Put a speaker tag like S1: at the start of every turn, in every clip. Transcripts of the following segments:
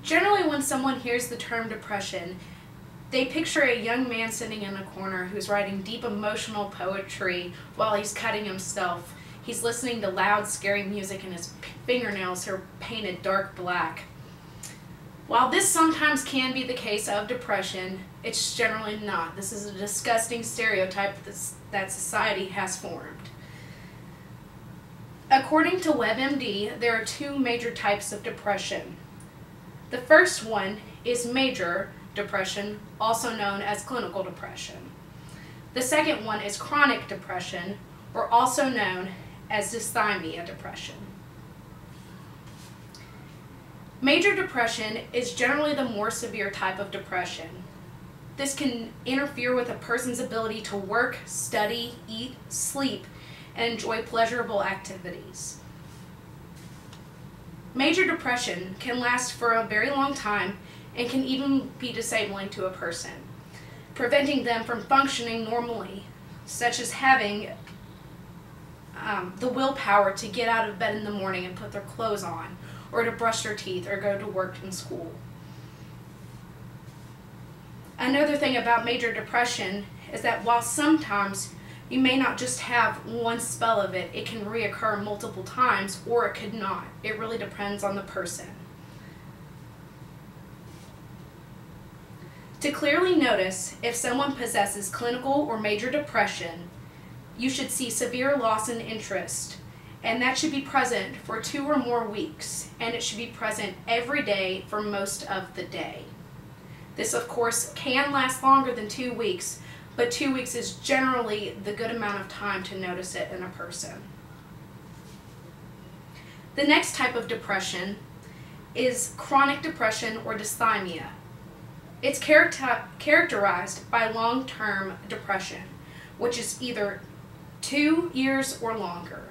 S1: Generally, when someone hears the term depression, they picture a young man sitting in a corner who's writing deep emotional poetry while he's cutting himself. He's listening to loud, scary music and his fingernails are painted dark black. While this sometimes can be the case of depression, it's generally not. This is a disgusting stereotype that society has formed. According to WebMD, there are two major types of depression. The first one is major depression, also known as clinical depression. The second one is chronic depression, or also known as dysthymia depression. Major depression is generally the more severe type of depression. This can interfere with a person's ability to work, study, eat, sleep, and enjoy pleasurable activities. Major depression can last for a very long time and can even be disabling to a person, preventing them from functioning normally, such as having the willpower to get out of bed in the morning and put their clothes on, or to brush their teeth or go to work and school. Another thing about major depression is that while sometimes you may not just have one spell of it, it can reoccur multiple times, or it could not. It really depends on the person. To clearly notice if someone possesses clinical or major depression, you should see severe loss in interest, and that should be present for 2 or more weeks, and it should be present every day for most of the day. This, of course, can last longer than 2 weeks, but 2 weeks is generally the good amount of time to notice it in a person. The next type of depression is chronic depression or dysthymia. It's characterized by long-term depression, which is either 2 years or longer.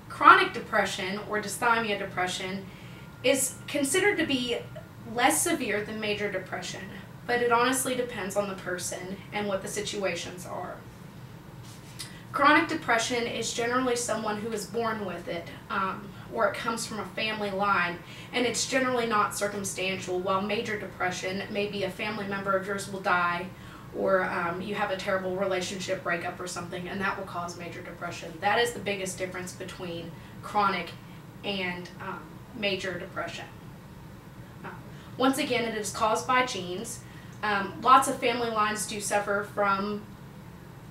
S1: Chronic depression or dysthymia depression is considered to be less severe than major depression, but it honestly depends on the person and what the situations are. Chronic depression is generally someone who is born with it, or it comes from a family line, and it's generally not circumstantial, while major depression, maybe a family member of yours will die, or you have a terrible relationship breakup or something, and that will cause major depression. That is the biggest difference between chronic and major depression. Once again, it is caused by genes. Lots of family lines do suffer from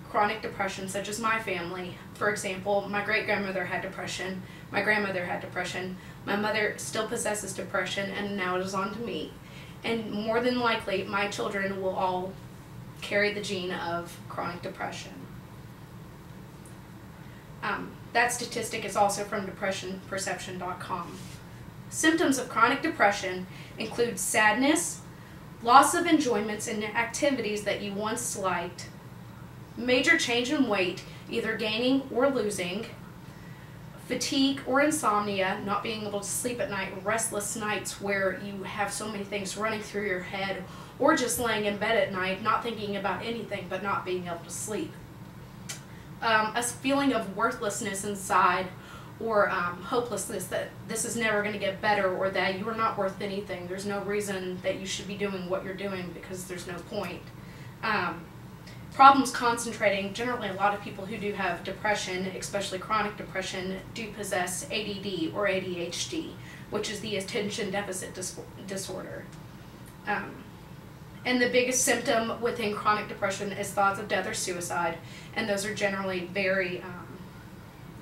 S1: chronic depression, such as my family. For example, my great-grandmother had depression, my grandmother had depression, my mother still possesses depression, and now it is on to me. And more than likely, my children will all carry the gene of chronic depression. That statistic is also from depressionperception.com. Symptoms of chronic depression include sadness, loss of enjoyments in activities that you once liked, major change in weight, either gaining or losing, fatigue or insomnia, not being able to sleep at night, restless nights where you have so many things running through your head, or just laying in bed at night, not thinking about anything but not being able to sleep. A feeling of worthlessness inside, or hopelessness that this is never going to get better, or that you are not worth anything. There's no reason that you should be doing what you're doing because there's no point. Problems concentrating. Generally, a lot of people who do have depression, especially chronic depression, do possess ADD or ADHD, which is the attention deficit disorder. And the biggest symptom within chronic depression is thoughts of death or suicide, and those are generally very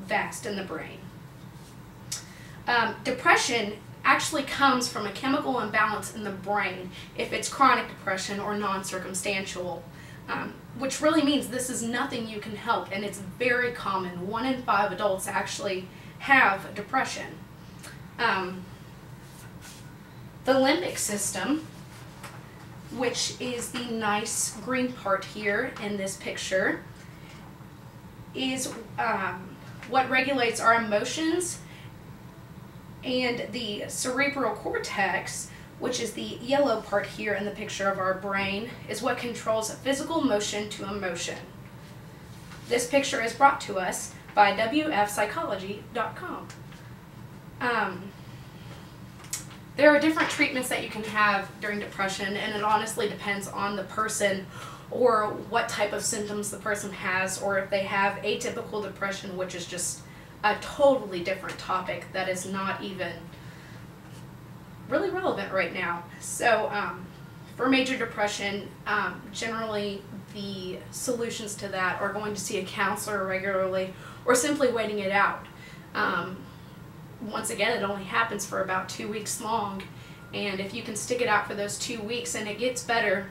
S1: vast in the brain. Depression actually comes from a chemical imbalance in the brain if it's chronic depression or non-circumstantial, which really means this is nothing you can help, and it's very common. 1 in 5 adults actually have depression. The limbic system, which is the nice green part here in this picture, is what regulates our emotions, and the cerebral cortex, which is the yellow part here in the picture of our brain, is what controls physical motion to emotion. This picture is brought to us by WFPsychology.com. There are different treatments that you can have during depression, and it honestly depends on the person or what type of symptoms the person has, or if they have atypical depression, which is just a totally different topic that is not even really relevant right now. So for major depression, generally the solutions to that are going to see a counselor regularly or simply waiting it out. Once again, it only happens for about 2 weeks long, and if you can stick it out for those 2 weeks and it gets better,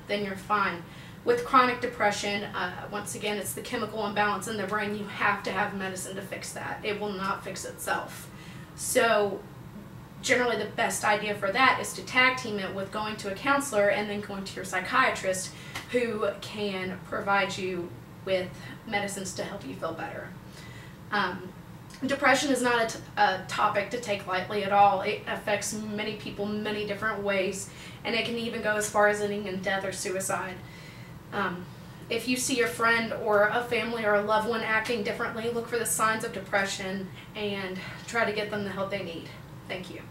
S1: then you're fine. With chronic depression, once again, it's the chemical imbalance in the brain. You have to have medicine to fix that. It will not fix itself. So generally the best idea for that is to tag team it with going to a counselor and then going to your psychiatrist, who can provide you with medicines to help you feel better. Depression is not a topic to take lightly at all. It affects many people many different ways, and it can even go as far as ending in death or suicide. If you see your friend or a family or a loved one acting differently, look for the signs of depression and try to get them the help they need. Thank you.